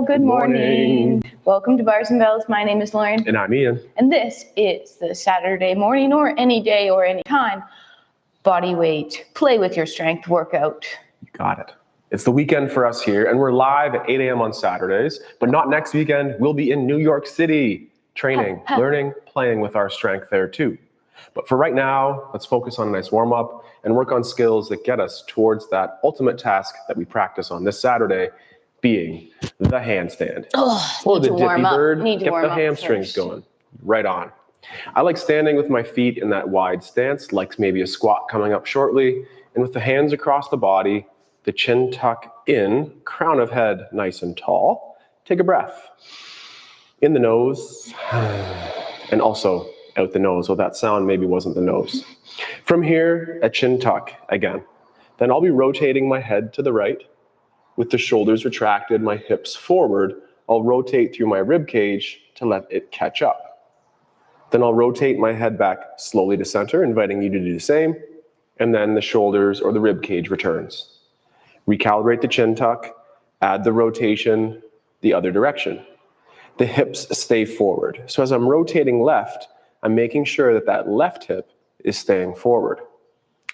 good morning. Welcome to Bars and Bells. My name is Lauren. And I'm Ian. And this is the Saturday morning or any day or any time body weight, play with your strength workout. You got it. It's the weekend for us here, and we're live at 8 a.m. on Saturdays, but not next weekend. We'll be in New York City training, learning, playing with our strength there too. But for right now, let's focus on a nice warm-up and work on skills that get us towards that ultimate task that we practice on this Saturday, being the handstand. Or the dippy bird, get the hamstrings going. Right on. I like standing with my feet in that wide stance, like maybe a squat coming up shortly, and with the hands across the body, the chin tuck in, crown of head nice and tall. Take a breath. In the nose, and also out the nose. So that sound maybe wasn't the nose. From here, a chin tuck again. Then I'll be rotating my head to the right. With the shoulders retracted, my hips forward, I'll rotate through my rib cage to let it catch up. Then I'll rotate my head back slowly to center, inviting you to do the same. And then the shoulders or the rib cage returns. Recalibrate the chin tuck, add the rotation the other direction. The hips stay forward. So as I'm rotating left, I'm making sure that that left hip is staying forward.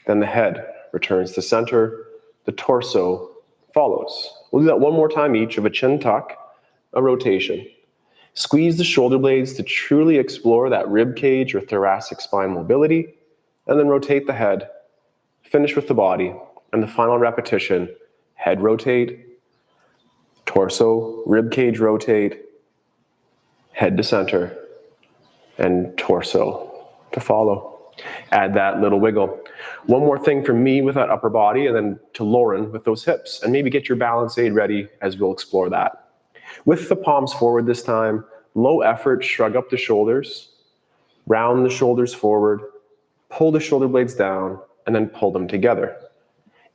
Then the head returns to center, the torso follows. We'll do that one more time each of a chin tuck, a rotation. Squeeze the shoulder blades to truly explore that rib cage or thoracic spine mobility, and then rotate the head. Finish with the body, and the final repetition, head rotate, torso, rib cage rotate, head to center, and torso to follow. Add that little wiggle. One more thing for me with that upper body, and then to Lauren with those hips, and maybe get your balance aid ready as we'll explore that. With the palms forward this time, low effort, shrug up the shoulders, round the shoulders forward, pull the shoulder blades down, and then pull them together.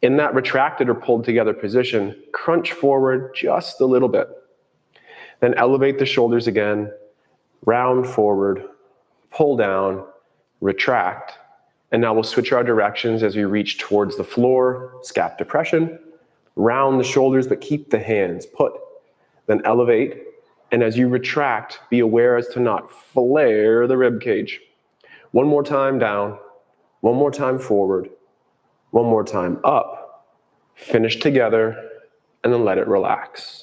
In that retracted or pulled together position, crunch forward just a little bit. Then elevate the shoulders again, round forward, pull down, retract, and now we'll switch our directions as we reach towards the floor, scap depression, round the shoulders, but keep the hands put. Then elevate, and as you retract, be aware as to not flare the rib cage. One more time down, one more time forward, one more time up, finish together, and then let it relax.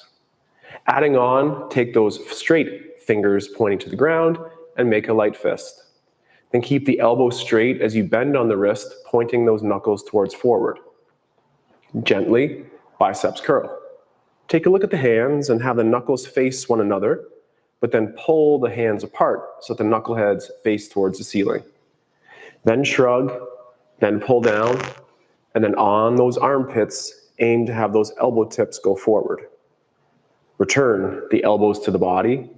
Adding on, take those straight fingers pointing to the ground and make a light fist. Then keep the elbow straight as you bend on the wrist, pointing those knuckles towards forward. Gently, biceps curl. Take a look at the hands and have the knuckles face one another, but then pull the hands apart so that the knuckleheads face towards the ceiling. Then shrug, then pull down, and then on those armpits, aim to have those elbow tips go forward. Return the elbows to the body,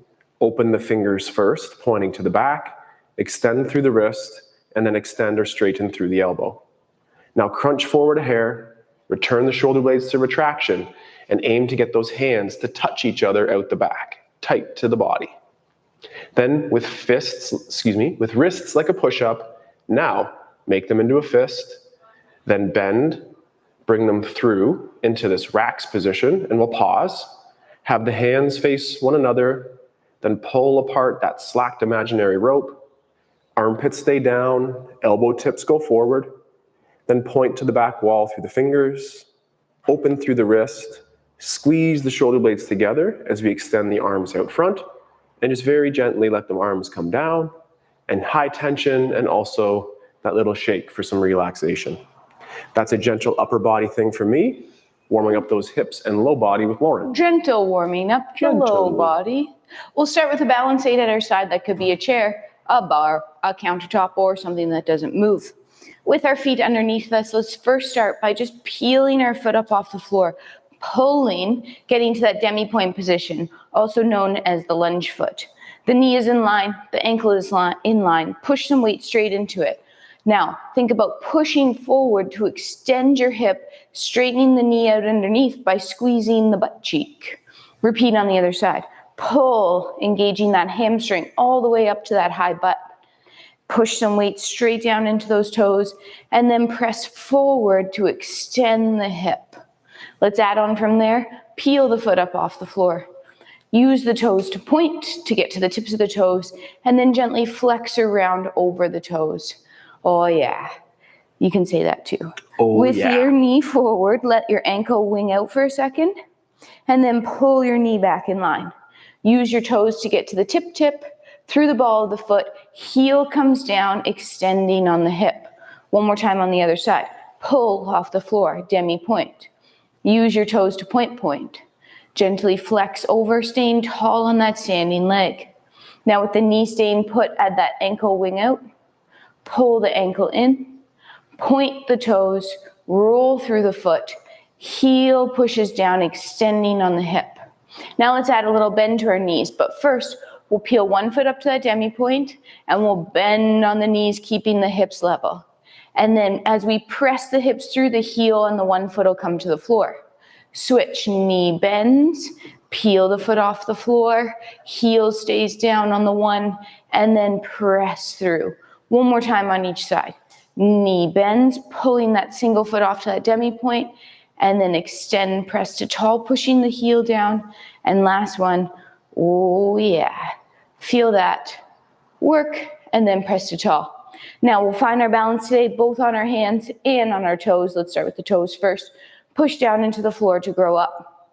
open the fingers first, pointing to the back, extend through the wrist, and then extend or straighten through the elbow. Now crunch forward a hair, return the shoulder blades to retraction, and aim to get those hands to touch each other out the back, tight to the body. Then with wrists like a push-up, now make them into a fist, then bend, bring them through into this racks position, and we'll pause. Have the hands face one another, then pull apart that slacked imaginary rope. Armpits stay down, elbow tips go forward, then point to the back wall through the fingers, open through the wrist, squeeze the shoulder blades together as we extend the arms out front, and just very gently let the arms come down, and high tension, and also that little shake for some relaxation. That's a gentle upper body thing for me, warming up those hips and low body with Lauren. Gentle warming up the low body. We'll start with a balance aid at our side. That could be a chair, a bar, a countertop, or something that doesn't move. With our feet underneath us, let's first start by just peeling our foot up off the floor, pulling, getting to that demi-point position, also known as the lunge foot. The knee is in line, the ankle is in line. Push some weight straight into it. Now, think about pushing forward to extend your hip, straightening the knee out underneath by squeezing the butt cheek. Repeat on the other side. Pull, engaging that hamstring all the way up to that high butt. Push some weight straight down into those toes, and then press forward to extend the hip. Let's add on from there. Peel the foot up off the floor. Use the toes to point to get to the tips of the toes, and then gently flex around over the toes. Oh yeah, you can say that too. With your knee forward, let your ankle wing out for a second, and then pull your knee back in line. Use your toes to get to the tip, through the ball of the foot, heel comes down, extending on the hip. One more time on the other side. Pull off the floor, demi-point. Use your toes to point. Gently flex over, staying tall on that standing leg. Now with the knee staying put, add that ankle wing out. Pull the ankle in. Point the toes, roll through the foot. Heel pushes down, extending on the hip. Now let's add a little bend to our knees, but first we'll peel one foot up to that demi-point and we'll bend on the knees, keeping the hips level. And then as we press the hips through, the heel and the one foot will come to the floor. Switch, knee bends, peel the foot off the floor, heel stays down on the one, and then press through. One more time on each side. Knee bends, pulling that single foot off to that demi-point, and then extend, press to tall, pushing the heel down. And last one, oh yeah, feel that. Work, and then press to tall. Now we'll find our balance today, both on our hands and on our toes. Let's start with the toes first. Push down into the floor to grow up.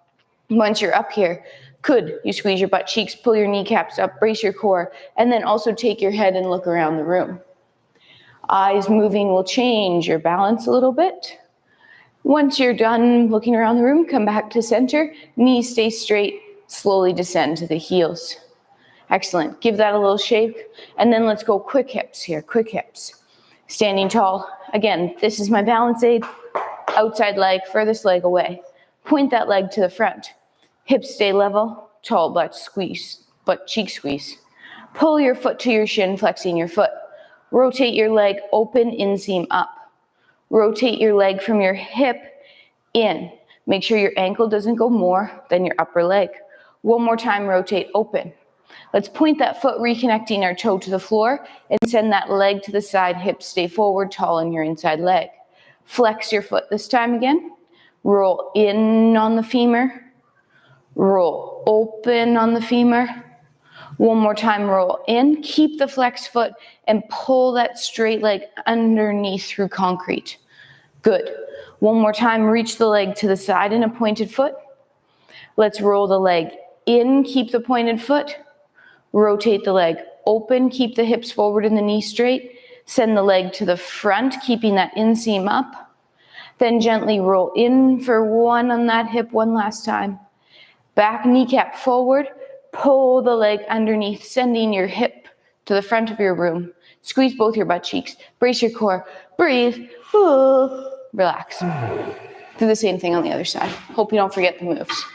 Once you're up here, could you squeeze your butt cheeks, pull your kneecaps up, brace your core, and then also take your head and look around the room. Eyes moving will change your balance a little bit. Once you're done looking around the room, come back to center, knees stay straight, slowly descend to the heels. Excellent, give that a little shake, and then let's go quick hips here, quick hips. Standing tall, again, this is my balance aid. Outside leg, furthest leg away. Point that leg to the front. Hips stay level, tall butt squeeze, butt cheek squeeze. Pull your foot to your shin, flexing your foot. Rotate your leg open, inseam up. Rotate your leg from your hip in. Make sure your ankle doesn't go more than your upper leg. One more time, rotate open. Let's point that foot, reconnecting our toe to the floor, and send that leg to the side, hips stay forward, tall in your inside leg. Flex your foot this time again. Roll in on the femur. Roll open on the femur. One more time, roll in. Keep the flexed foot and pull that straight leg underneath through concrete. Good. One more time, reach the leg to the side in a pointed foot. Let's roll the leg in, keep the pointed foot. Rotate the leg open, keep the hips forward and the knee straight. Send the leg to the front, keeping that inseam up. Then gently roll in for one on that hip one last time. Back kneecap forward, pull the leg underneath, sending your hip to the front of your room. Squeeze both your butt cheeks, brace your core, breathe, relax. Do the same thing on the other side. Hope you don't forget the moves.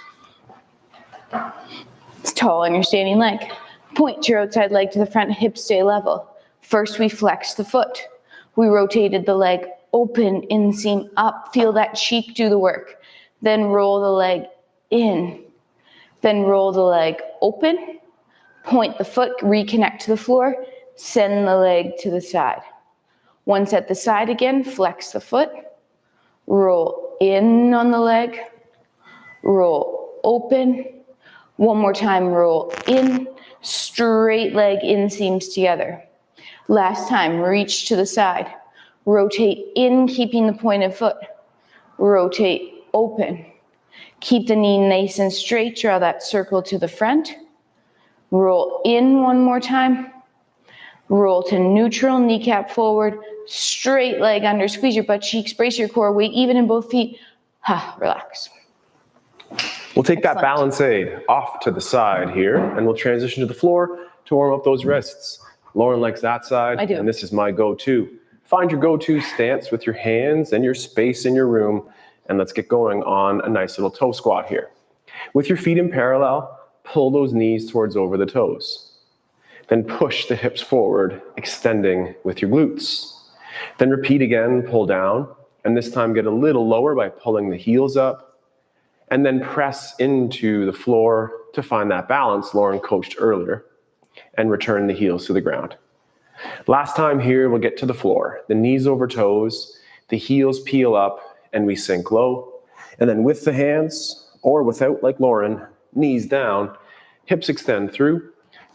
It's tall on your standing leg. Point your outside leg to the front, hips stay level. First, we flex the foot. We rotated the leg open, inseam up. Feel that cheek do the work. Then roll the leg in. Then roll the leg open. Point the foot, reconnect to the floor. Send the leg to the side. Once at the side again, flex the foot. Roll in on the leg. Roll open. One more time, roll in. Straight leg inseams together. Last time, reach to the side. Rotate in, keeping the pointed foot. Rotate open. Keep the knee nice and straight. Draw that circle to the front. Roll in one more time. Roll to neutral, kneecap forward. Straight leg under. Squeeze your butt cheeks. Brace your core. Weight even in both feet. Relax. We'll take that balance aid off to the side here, and we'll transition to the floor to warm up those wrists. Lauren likes that side, I do. and this is my go-to. Find your go-to stance with your hands and your space in your room, and let's get going on a nice little toe squat here. With your feet in parallel, pull those knees towards over the toes. Then push the hips forward, extending with your glutes. Then repeat again, pull down, and this time get a little lower by pulling the heels up, and then press into the floor to find that balance Lauren coached earlier, and return the heels to the ground. Last time here, we'll get to the floor. The knees over toes, the heels peel up, and we sink low. And then with the hands, or without like Lauren, knees down, Hips extend through,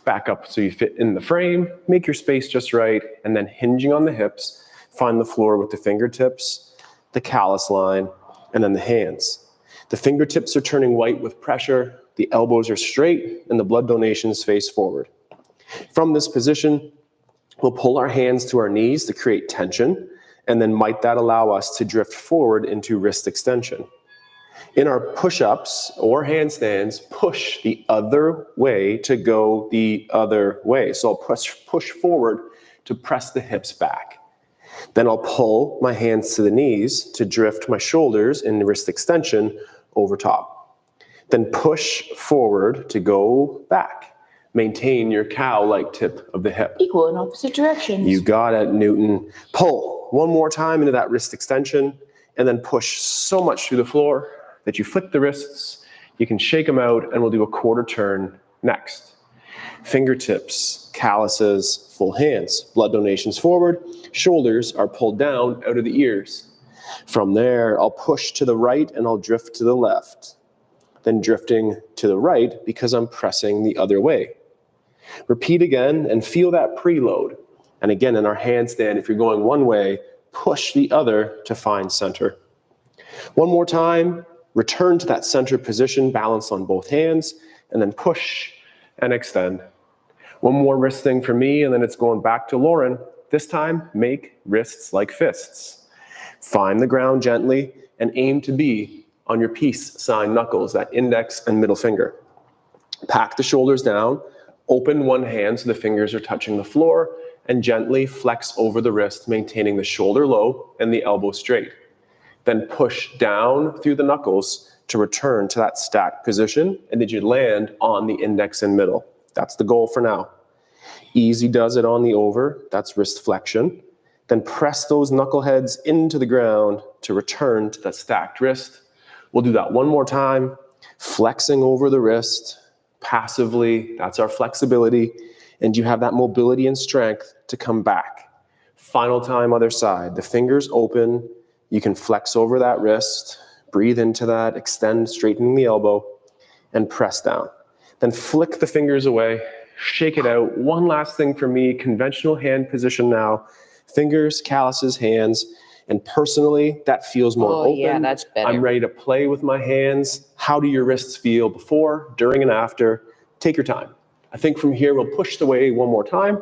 back up so you fit in the frame, make your space just right, and then hinging on the hips, find the floor with the fingertips, the callus line, and then the hands. The fingertips are turning white with pressure, the elbows are straight, and the blood donations face forward. From this position, we'll pull our hands to our knees to create tension, and then might that allow us to drift forward into wrist extension. In our push-ups or handstands, push the other way to go the other way. So I'll push forward to press the hips back. Then I'll pull my hands to the knees to drift my shoulders in wrist extension over top. Then push forward to go back. Maintain your cow-like tip of the hip. Equal in opposite directions. You got it, Newton. Pull one more time into that wrist extension, and then push so much through the floor that you flip the wrists. You can shake them out, and we'll do a quarter turn next. Fingertips, calluses, full hands. Blood donations forward. Shoulders are pulled down out of the ears. From there, I'll push to the right, and I'll drift to the left. Then drifting to the right because I'm pressing the other way. Repeat again and feel that preload. And again, in our handstand, if you're going one way, push the other to find center. One more time, return to that center position, balance on both hands, and then push and extend. One more wrist thing for me, and then it's going back to Lauren. This time, make wrists like fists. Find the ground gently and aim to be on your peace sign knuckles, that index and middle finger. Pack the shoulders down, open one hand so the fingers are touching the floor, and gently flex over the wrist, maintaining the shoulder low and the elbow straight. Then push down through the knuckles to return to that stacked position, and did you land on the index and middle? That's the goal for now. Easy does it on the over, that's wrist flexion. Then press those knuckleheads into the ground to return to that stacked wrist. We'll do that one more time, flexing over the wrist, passively, that's our flexibility, and you have that mobility and strength to come back. Final time, other side, the fingers open, you can flex over that wrist, breathe into that, extend, straightening the elbow, and press down. Then flick the fingers away, shake it out. One last thing for me, conventional hand position now, fingers, calluses, hands, and personally, that feels more open. Yeah, that's better. I'm ready to play with my hands. How do your wrists feel before, during, and after? Take your time. I think from here, we'll push the way one more time.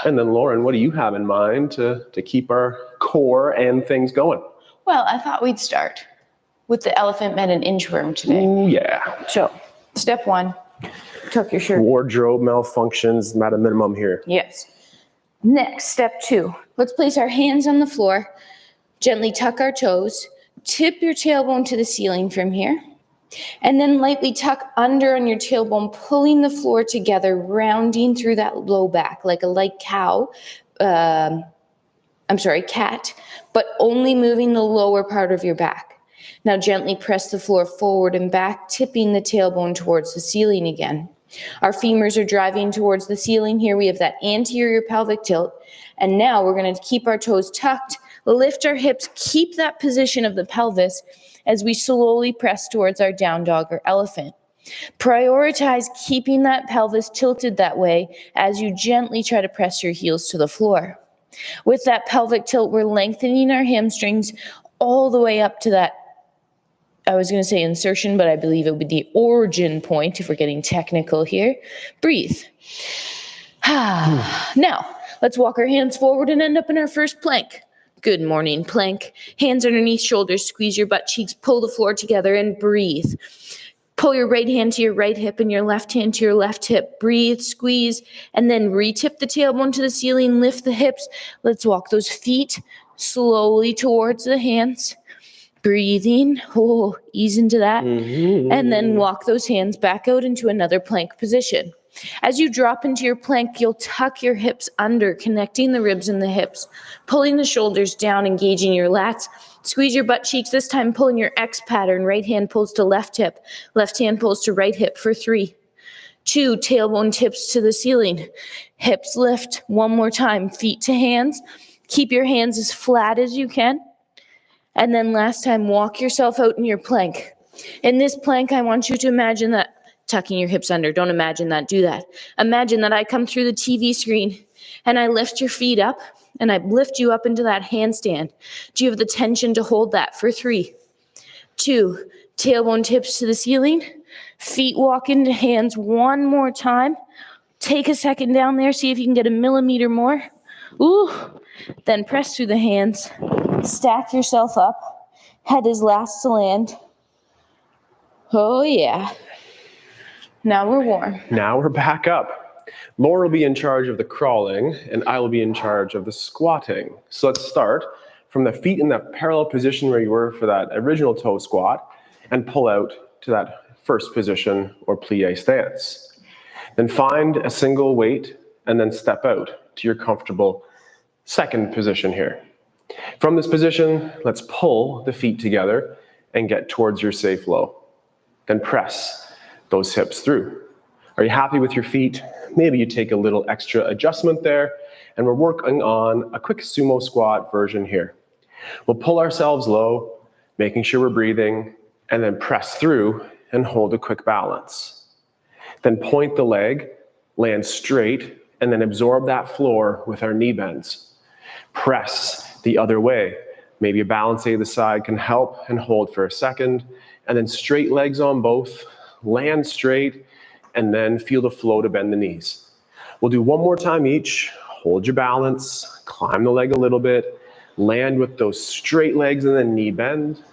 And then Lauren, what do you have in mind to keep our core and things going? Well, I thought we'd start with the elephant men and inchworm today. Ooh, yeah. So, step one, tuck your shirt. Wardrobe malfunctions at a minimum here. Yes. Next, step two, let's place our hands on the floor, gently tuck our toes, tip your tailbone to the ceiling from here, and then lightly tuck under on your tailbone, pulling the floor together, rounding through that low back like a light cat, but only moving the lower part of your back. Now gently press the floor forward and back, tipping the tailbone towards the ceiling again. Our femurs are driving towards the ceiling here. We have that anterior pelvic tilt. And now we're going to keep our toes tucked, lift our hips, keep that position of the pelvis as we slowly press towards our down dog or elephant. Prioritize keeping that pelvis tilted that way as you gently try to press your heels to the floor. With that pelvic tilt, we're lengthening our hamstrings all the way up to that, I was going to say insertion, but I believe it would be the origin point if we're getting technical here. Breathe. Now, let's walk our hands forward and end up in our first plank. Good morning, plank. Hands underneath shoulders, squeeze your butt cheeks, pull the floor together and breathe. Pull your right hand to your right hip and your left hand to your left hip. Breathe, squeeze, and then re-tip the tailbone to the ceiling, lift the hips. Let's walk those feet slowly towards the hands. Breathing, ease into that. And then walk those hands back out into another plank position. As you drop into your plank, you'll tuck your hips under, connecting the ribs and the hips, pulling the shoulders down, engaging your lats. Squeeze your butt cheeks, this time pulling your X pattern. Right hand pulls to left hip, left hand pulls to right hip for 3, 2, tailbone tips to the ceiling. Hips lift, one more time, feet to hands. Keep your hands as flat as you can. And then last time, walk yourself out in your plank. In this plank, I want you to imagine that tucking your hips under. Don't imagine that. Do that. Imagine that I come through the TV screen and I lift your feet up and I lift you up into that handstand. Do you have the tension to hold that for 3, 2, tailbone tips to the ceiling, feet walk into hands one more time. Take a second down there, see if you can get a millimeter more. Ooh, then press through the hands, stack yourself up, head is last to land. Oh yeah. Now we're warm. Now we're back up. Laura will be in charge of the crawling, and I will be in charge of the squatting. So let's start from the feet in that parallel position where you were for that original toe squat, and pull out to that first position or plie stance. Then find a single weight and then step out to your comfortable second position here. From this position, let's pull the feet together and get towards your safe low. Then press those hips through. Are you happy with your feet? Maybe you take a little extra adjustment there, and we're working on a quick sumo squat version here. We'll pull ourselves low, making sure we're breathing, and then press through and hold a quick balance. Then point the leg, land straight, and then absorb that floor with our knee bends. Press the other way. Maybe a balance either side can help, and hold for a second, and then straight legs on both, land straight, and then feel the flow to bend the knees. We'll do one more time each. Hold your balance, climb the leg a little bit, land with those straight legs and then knee bend.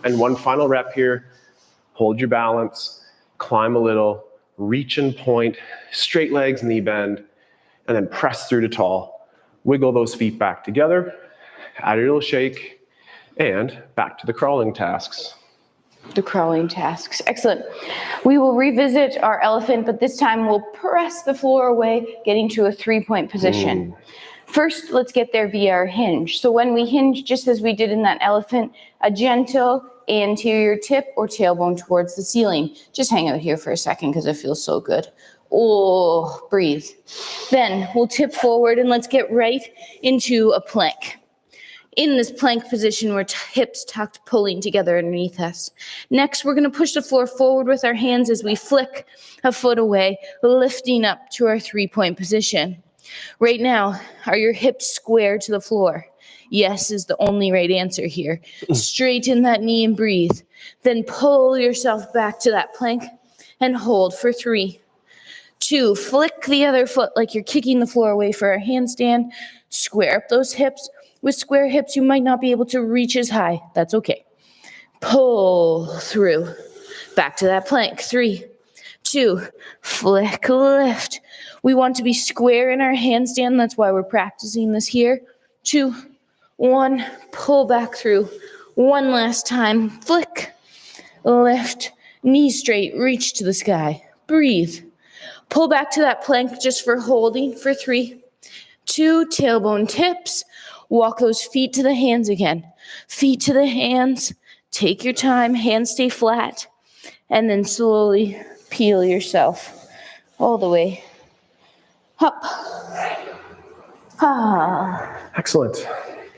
And one final rep here. Hold your balance, climb a little, reach and point, straight legs, knee bend, and then press through to tall. Wiggle those feet back together, add a little shake, and back to the crawling tasks. The crawling tasks. Excellent. We will revisit our elephant, but this time we'll press the floor away, getting to a 3-point position. First, let's get there via our hinge. So when we hinge, just as we did in that elephant, a gentle anterior tip or tailbone towards the ceiling. Just hang out here for a second because it feels so good. Oh, breathe. Then we'll tip forward and let's get right into a plank. In this plank position, we're hips tucked, pulling together underneath us. Next, we're going to push the floor forward with our hands as we flick a foot away, lifting up to our 3-point position. Right now, are your hips square to the floor? Yes is the only right answer here. Straighten that knee and breathe. Then pull yourself back to that plank and hold for 3, 2, flick the other foot like you're kicking the floor away for a handstand. Square up those hips. With square hips, you might not be able to reach as high. That's okay. Pull through. Back to that plank. 3, 2, flick, lift. We want to be square in our handstand. That's why we're practicing this here. 2, 1, pull back through. One last time. Flick, lift, knee straight, reach to the sky. Breathe. Pull back to that plank just for holding for 3, 2, tailbone tips. Walk those feet to the hands again. Feet to the hands. Take your time. Hands stay flat. And then slowly peel yourself all the way up. Excellent.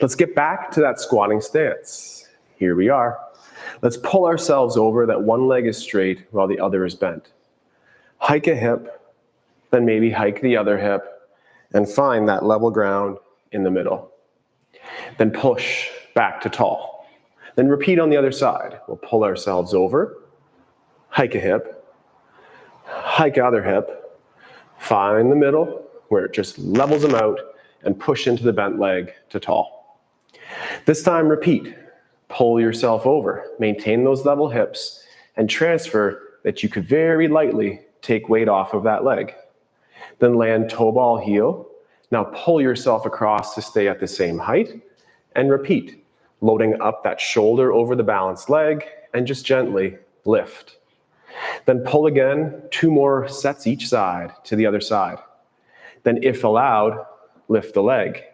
Let's get back to that squatting stance. Here we are. Let's pull ourselves over that one leg is straight while the other is bent. Hike a hip, then maybe hike the other hip, and find that level ground in the middle. Then push back to tall. Then repeat on the other side. We'll pull ourselves over, hike a hip, hike other hip, find the middle where it just levels them out, and push into the bent leg to tall. This time repeat. Pull yourself over, maintain those level hips, and transfer that you could very lightly take weight off of that leg. Then land toe ball heel. Now pull yourself across to stay at the same height, and repeat, loading up that shoulder over the balanced leg, and just gently lift. Then pull again, 2 more sets each side to the other side. Then if allowed, lift the leg.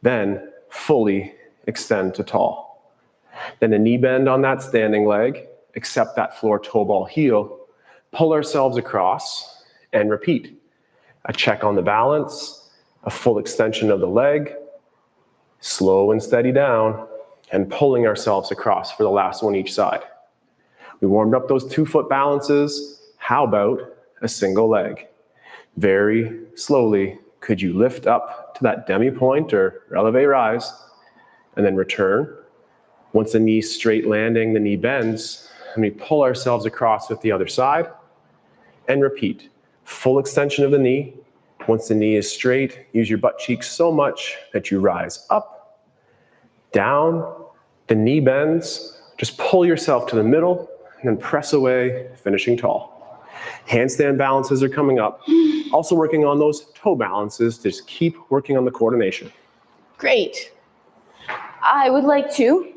Then fully extend to tall. Then a knee bend on that standing leg, accept that floor toe ball heel, pull ourselves across, and repeat. A check on the balance, a full extension of the leg, slow and steady down, and pulling ourselves across for the last one each side. We warmed up those 2-foot balances, How about a single leg? Very slowly, could you lift up to that demi-point or releve rise, and then return? Once the knee's straight landing, the knee bends, and we pull ourselves across with the other side, and repeat. Full extension of the knee. Once the knee is straight, use your butt cheeks so much that you rise up, down, the knee bends, just pull yourself to the middle, and then press away, finishing tall. Handstand balances are coming up. Also working on those toe balances, just keep working on the coordination. Great. I would like to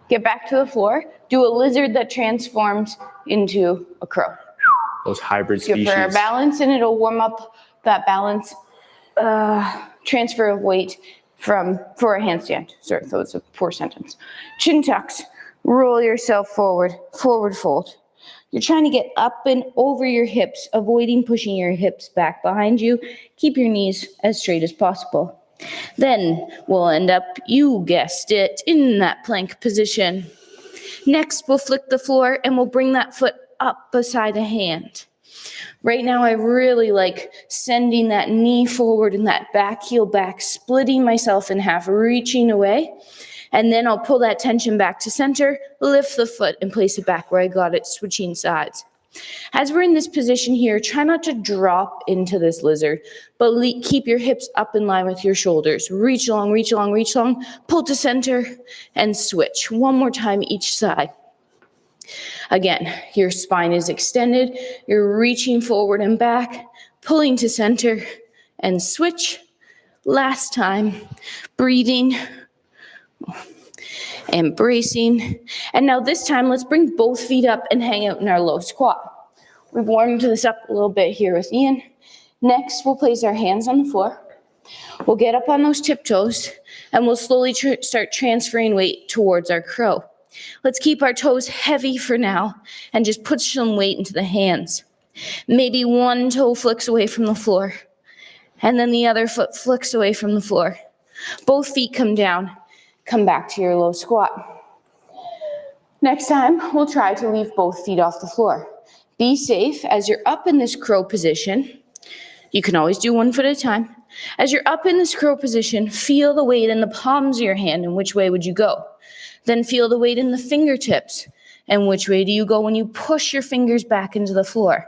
get back to the floor, do a lizard that transforms into a crow. Those hybrid species. Good for our balance, and it'll warm up that balance transfer of weight for a handstand. Sorry, that was a poor sentence. Chin tucks, roll yourself forward, forward fold. You're trying to get up and over your hips, avoiding pushing your hips back behind you. Keep your knees as straight as possible. Then we'll end up, you guessed it, in that plank position. Next, we'll flick the floor and we'll bring that foot up beside a hand. Right now, I really like sending that knee forward and that back heel back, splitting myself in half, reaching away. And then I'll pull that tension back to center, lift the foot and place it back where I got it, switching sides. As we're in this position here, try not to drop into this lizard, but keep your hips up in line with your shoulders. Reach long, reach long, reach long, pull to center, and switch. One more time each side. Again, your spine is extended, you're reaching forward and back, pulling to center, and switch. Last time, breathing, and bracing. And now this time, let's bring both feet up and hang out in our low squat. We've warmed this up a little bit here with Ian. Next, we'll place our hands on the floor. We'll get up on those tiptoes, and we'll slowly start transferring weight towards our crow. Let's keep our toes heavy for now, and just put some weight into the hands. Maybe one toe flicks away from the floor, and then the other foot flicks away from the floor. Both feet come down. Come back to your low squat. Next time, we'll try to leave both feet off the floor. Be safe as you're up in this crow position. You can always do one foot at a time. As you're up in this crow position, feel the weight in the palms of your hand and which way would you go. Then feel the weight in the fingertips and which way do you go when you push your fingers back into the floor.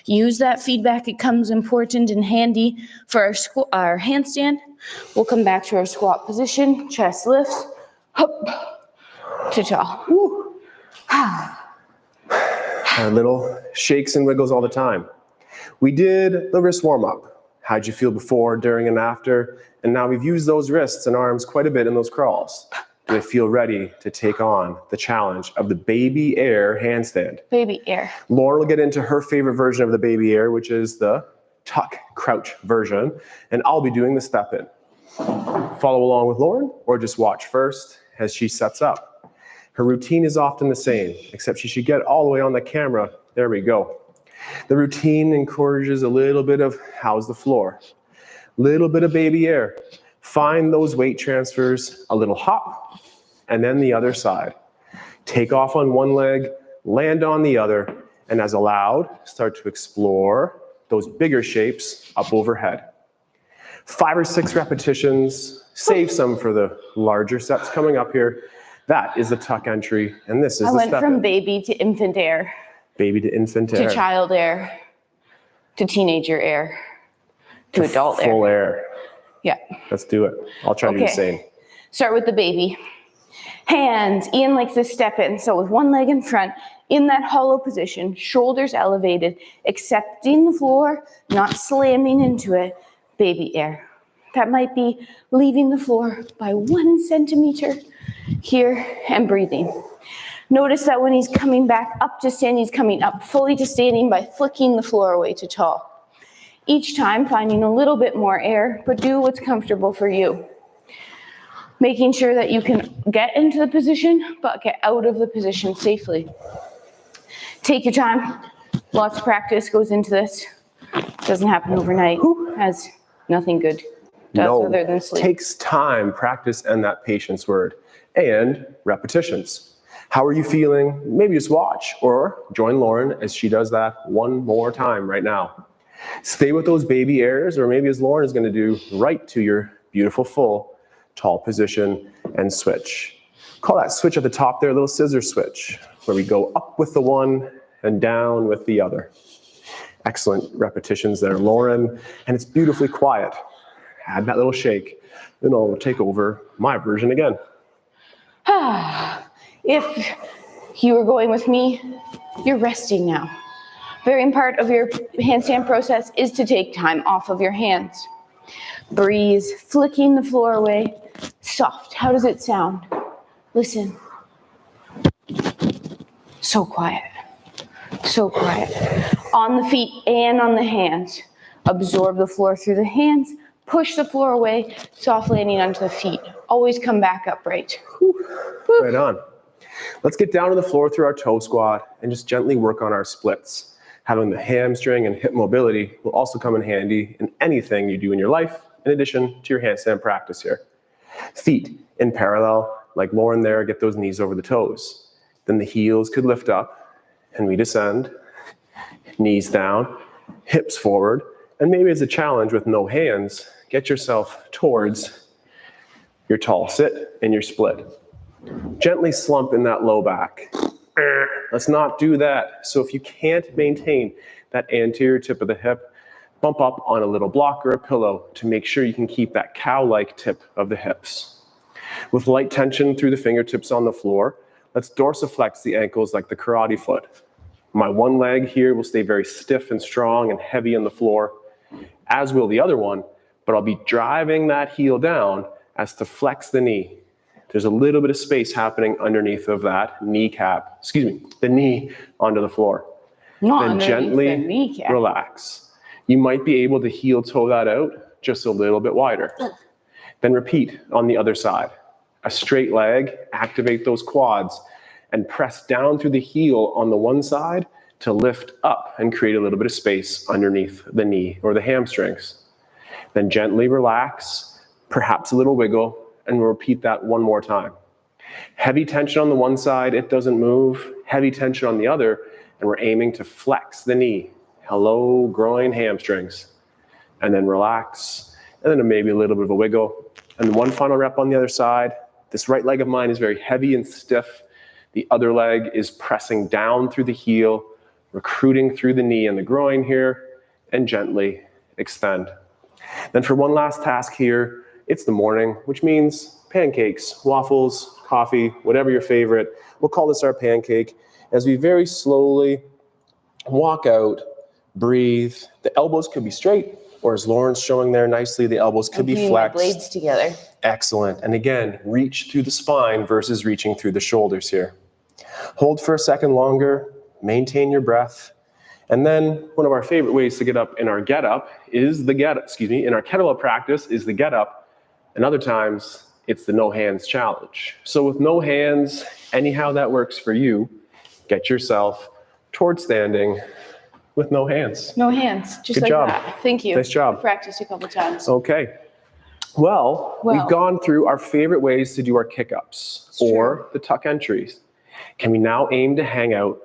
Use that feedback. It comes important and handy for our handstand. We'll come back to our squat position. Chest lifts. Up to tall. Woo. Our little shakes and wiggles all the time. We did the wrist warm up. How'd you feel before, during, and after? And now we've used those wrists and arms quite a bit in those crawls. Do they feel ready to take on the challenge of the baby air handstand? Baby air. Lauren will get into her favorite version of the baby air, which is the tuck crouch version, and I'll be doing the step in. Follow along with Lauren, or just watch first as she sets up. Her routine is often the same, except she should get all the way on the camera. There we go. The routine encourages a little bit of how's the floor, little bit of baby air. Find those weight transfers, a little hop, and then the other side. Take off on one leg, land on the other, and as allowed, start to explore those bigger shapes up overhead. 5 or 6 repetitions, save some for the larger sets coming up here. That is the tuck entry, and this is the step in. I went from baby to infant air. Baby to infant air. To child air. To teenager air. To adult air. Full air. Yeah. Let's do it. I'll try to do the same. Start with the baby. Hands. Ian likes to step in. So with one leg in front, in that hollow position, shoulders elevated, accepting the floor, not slamming into it. Baby air. That might be leaving the floor by 1 centimeter here and breathing. Notice that when he's coming back up to stand, he's coming up fully to standing by flicking the floor away to tall. Each time finding a little bit more air, but do what's comfortable for you. Making sure that you can get into the position, but get out of the position safely. Take your time. Lots of practice goes into this. Doesn't happen overnight, as nothing good does other than sleep. Takes time, practice, and that patience word, and repetitions. How are you feeling? Maybe just watch or join Lauren as she does that one more time right now. Stay with those baby airs, or maybe as Lauren is going to do, right to your beautiful full tall position and switch. Call that switch at the top there a little scissor switch, where we go up with the one and down with the other. Excellent repetitions there, Lauren, and it's beautifully quiet. Add that little shake, then I'll take over my version again. If you were going with me, you're resting now. Very important part of your handstand process is to take time off of your hands. Breathe, flicking the floor away. Soft. How does it sound? Listen. So quiet. So quiet. On the feet and on the hands. Absorb the floor through the hands. Push the floor away. Soft landing onto the feet. Always come back upright. Right on. Let's get down to the floor through our toe squat and just gently work on our splits. Having the hamstring and hip mobility will also come in handy in anything you do in your life, in addition to your handstand practice here. Feet in parallel, like Lauren there, get those knees over the toes. Then the heels could lift up and we descend, knees down, hips forward, and maybe as a challenge with no hands, get yourself towards your tall sit and your split. Gently slump in that low back. Let's not do that. So if you can't maintain that anterior tip of the hip, bump up on a little block or a pillow to make sure you can keep that cow-like tip of the hips. With light tension through the fingertips on the floor, let's dorsiflex the ankles like the karate foot. My one leg here will stay very stiff and strong and heavy on the floor, as will the other one, but I'll be driving that heel down as to flex the knee. There's a little bit of space happening underneath of that kneecap, the knee onto the floor. Then gently relax. You might be able to heel toe that out just a little bit wider. Then repeat on the other side. A straight leg, activate those quads, and press down through the heel on the one side to lift up and create a little bit of space underneath the knee or the hamstrings. Then gently relax, perhaps a little wiggle, and we'll repeat that one more time. Heavy tension on the one side, it doesn't move. Heavy tension on the other, and we're aiming to flex the knee. Hello, groin, hamstrings. And then relax, and then maybe a little bit of a wiggle. And one final rep on the other side. This right leg of mine is very heavy and stiff. The other leg is pressing down through the heel, recruiting through the knee and the groin here, and gently extend. Then for one last task here, it's the morning, which means pancakes, waffles, coffee, whatever your favorite. We'll call this our pancake. As we very slowly walk out, breathe. The elbows could be straight, or as Lauren's showing there nicely, the elbows could be flexed. Blades together. Excellent. And again, reach through the spine versus reaching through the shoulders here. Hold for a second longer, maintain your breath. And then one of our favorite ways to get up in our get up is the get up, in our kettlebell practice is the get up. And other times, it's the no hands challenge. So with no hands, anyhow that works for you, get yourself towards standing with no hands. No hands, just Good like job. that. Thank you. Nice job. I practiced a couple times. Okay. Well, we've gone through our favorite ways to do our kick-ups or the tuck entries. Can we now aim to hang out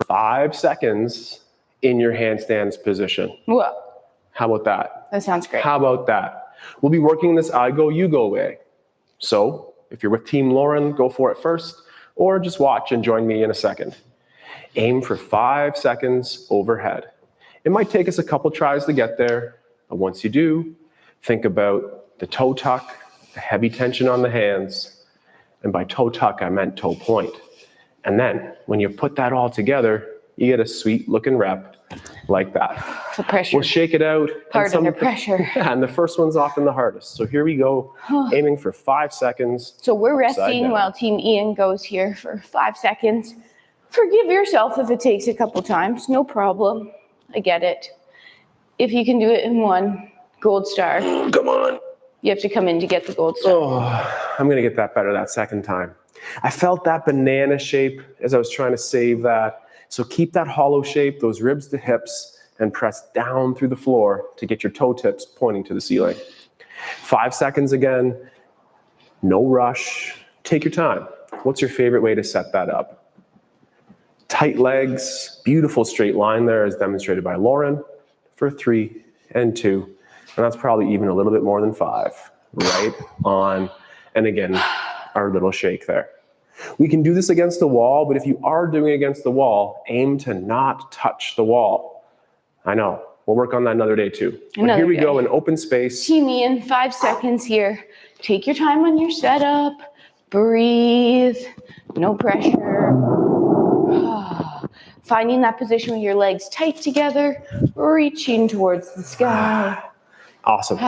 5 seconds in your handstands position? Whoa. How about that? That sounds great. How about that? We'll be working this I go, you go way. So if you're with Team Lauren, go for it first, or just watch and join me in a second. Aim for 5 seconds overhead. It might take us a couple tries to get there, but once you do, think about the toe tuck, the heavy tension on the hands, and by toe tuck, I meant toe point. And then when you put that all together, you get a sweet looking rep like that. The pressure. We'll shake it out. Hard under pressure. Yeah, and the first one's often the hardest. So here we go, aiming for 5 seconds. So we're resting while Team Ian goes here for 5 seconds. Forgive yourself if it takes a couple times, no problem. I get it. If you can do it in one, gold star. Come on. You have to come in to get the gold star. Oh, I'm gonna get that better that second time. I felt that banana shape as I was trying to save that. So keep that hollow shape, those ribs to hips, and press down through the floor to get your toe tips pointing to the ceiling. 5 seconds again, no rush, take your time. What's your favorite way to set that up? Tight legs, beautiful straight line there as demonstrated by Lauren for 3 and 2. And that's probably even a little bit more than 5. Right on. And again, our little shake there. We can do this against the wall, but if you are doing it against the wall, aim to not touch the wall. I know. We'll work on that another day too. But here we go in open space. Teamy in 5 seconds here. Take your time on your setup. Breathe. No pressure. Finding that position with your legs tight together, reaching towards the sky. Awesome.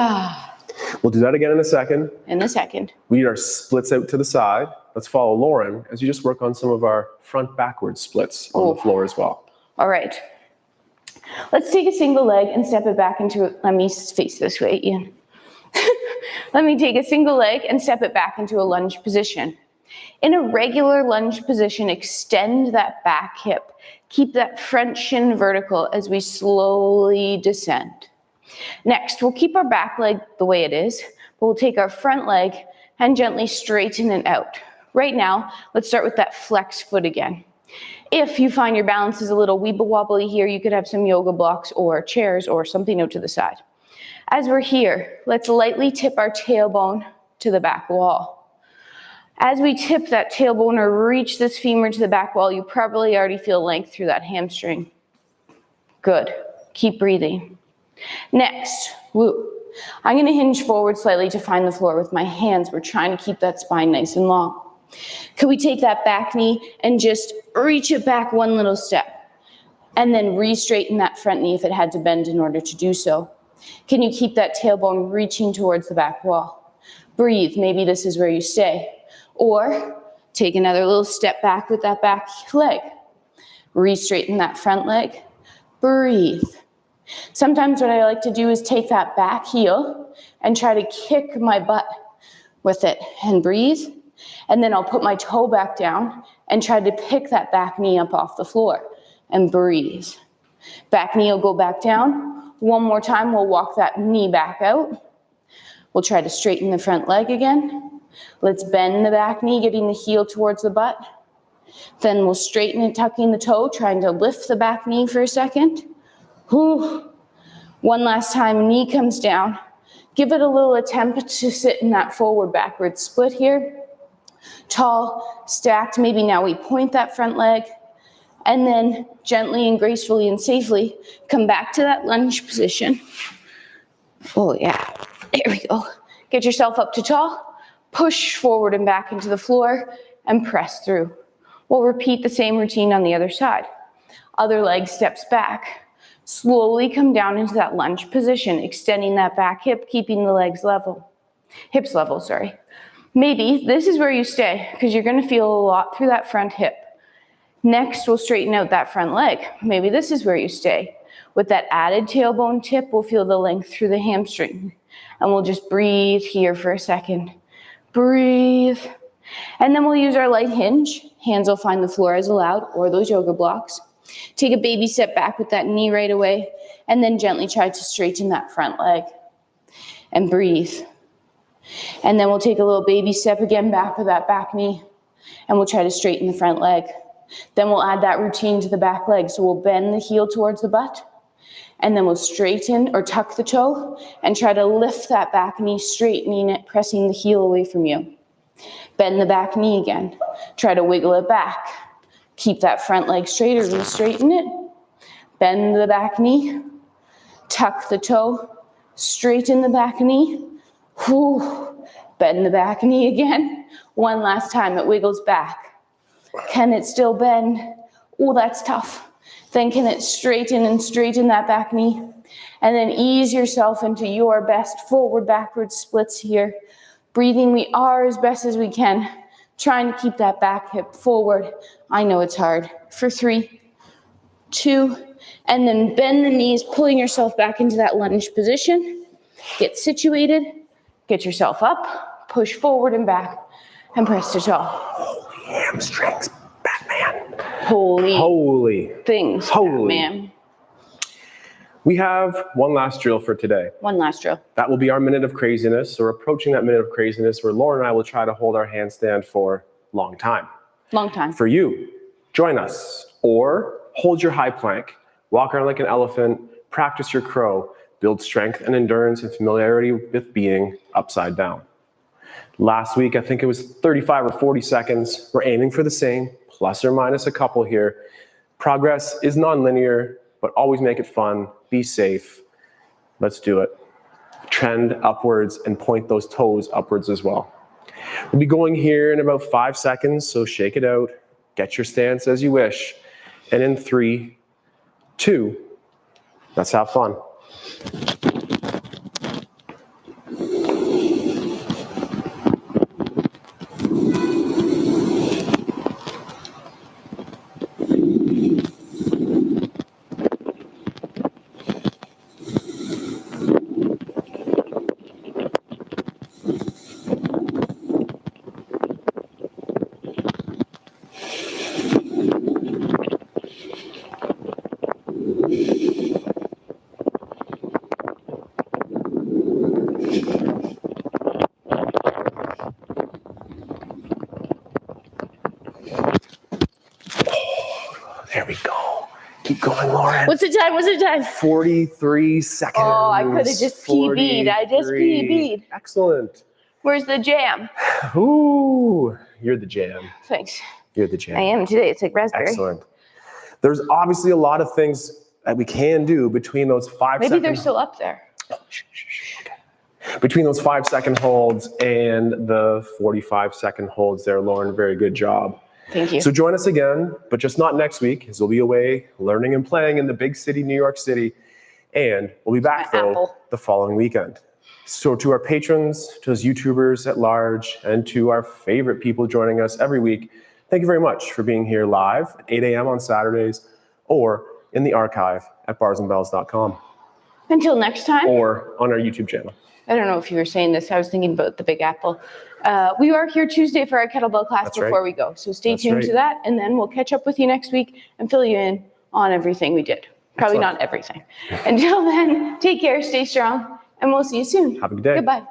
We'll do that again in a second. We need our splits out to the side. Let's follow Lauren as you just work on some of our front backwards splits on the floor as well. All right. Let's take a single leg and step it back into it. Let me face this way, Ian. Let me take a single leg and step it back into a lunge position. In a regular lunge position, extend that back hip. Keep that front shin vertical as we slowly descend. Next, we'll keep our back leg the way it is, but we'll take our front leg and gently straighten it out. Right now, let's start with that flex foot again. If you find your balance is a little weeble wobbly here, you could have some yoga blocks or chairs or something out to the side. As we're here, let's lightly tip our tailbone to the back wall. As we tip that tailbone or reach this femur to the back wall, you probably already feel length through that hamstring. Good. Keep breathing. Next, I'm going to hinge forward slightly to find the floor with my hands. We're trying to keep that spine nice and long. Could we take that back knee and just reach it back one little step? And then re-straighten that front knee if it had to bend in order to do so. Can you keep that tailbone reaching towards the back wall? Breathe. Maybe this is where you stay. Or take another little step back with that back leg. Re-straighten that front leg. Breathe. Sometimes what I like to do is take that back heel and try to kick my butt with it and breathe. And then I'll put my toe back down and try to pick that back knee up off the floor and breathe. Back knee will go back down. One more time, we'll walk that knee back out. We'll try to straighten the front leg again. Let's bend the back knee, getting the heel towards the butt. Then we'll straighten it, tucking the toe, trying to lift the back knee for a second. One last time, knee comes down. Give it a little attempt to sit in that forward backward split here. Tall, stacked, maybe now we point that front leg. And then gently and gracefully and safely come back to that lunge position. Oh yeah, there we go. Get yourself up to tall, push forward and back into the floor and press through. We'll repeat the same routine on the other side. Other leg steps back. Slowly come down into that lunge position, extending that back hip, keeping the legs level. Hips level, sorry. Maybe this is where you stay because you're going to feel a lot through that front hip. Next, we'll straighten out that front leg. Maybe this is where you stay. With that added tailbone tip, we'll feel the length through the hamstring. And we'll just breathe here for a second. Breathe. And then we'll use our light hinge. Hands will find the floor as allowed, or those yoga blocks. Take a baby step back with that knee right away, and then gently try to straighten that front leg. And breathe. And then we'll take a little baby step again back with that back knee, and we'll try to straighten the front leg. Then we'll add that routine to the back leg. So we'll bend the heel towards the butt, and then we'll straighten or tuck the toe and try to lift that back knee, straightening it, pressing the heel away from you. Bend the back knee again. Try to wiggle it back. Keep that front leg straight or re-straighten it. Bend the back knee. Tuck the toe. Straighten the back knee. Bend the back knee again. One last time, it wiggles back. Can it still bend? Oh, that's tough. Then can it straighten that back knee? And then ease yourself into your best forward, backward splits here. Breathing, we are as best as we can. Trying to keep that back hip forward. I know it's hard. For 3, 2, and then bend the knees, pulling yourself back into that lunge position. Get situated, get yourself up, push forward and back, and press to tall. Holy hamstrings, Batman. Holy things, Batman. We have one last drill for today. One last drill. That will be our minute of craziness, or approaching that minute of craziness, where Lauren and I will try to hold our handstand for long time. Long time. For you, join us or hold your high plank, walk around like an elephant, practice your crow, build strength and endurance and familiarity with being upside down. Last week, I think it was 35 or 40 seconds. We're aiming for the same, plus or minus a couple here. Progress is non-linear, but always make it fun. Be safe. Let's do it. Trend upwards and point those toes upwards as well. We'll be going here in about 5 seconds, so shake it out. Get your stance as you wish. And in 3, 2, let's have fun. There we go. Keep going, Lauren. What's the time? What's the time? 43 seconds. Oh, I could have just PB'd. I just PB'd. Excellent. Where's the jam? Ooh, you're the jam. Thanks. You're the jam. I am today. It's like raspberry. Excellent. There's obviously a lot of things that we can do between those 5 seconds. Maybe they're still up there. Okay. Between those 5-second holds and the 45-second holds there, Lauren, very good job. Thank you. So join us again, but just not next week, as we'll be away learning and playing in the big city, New York City. And we'll be back, though, the following weekend. So to our patrons, to those YouTubers at large, and to our favorite people joining us every week, thank you very much for being here live at 8 a.m. on Saturdays or in the archive at barsandbells.com. Until next time. Or on our YouTube channel. I don't know if you were saying this. I was thinking about the Big Apple. We are here Tuesday for our kettlebell class before we go. So stay tuned to that. And then we'll catch up with you next week and fill you in on everything we did. Probably not everything. Until then, take care, stay strong, and we'll see you soon. Have a good day. Goodbye.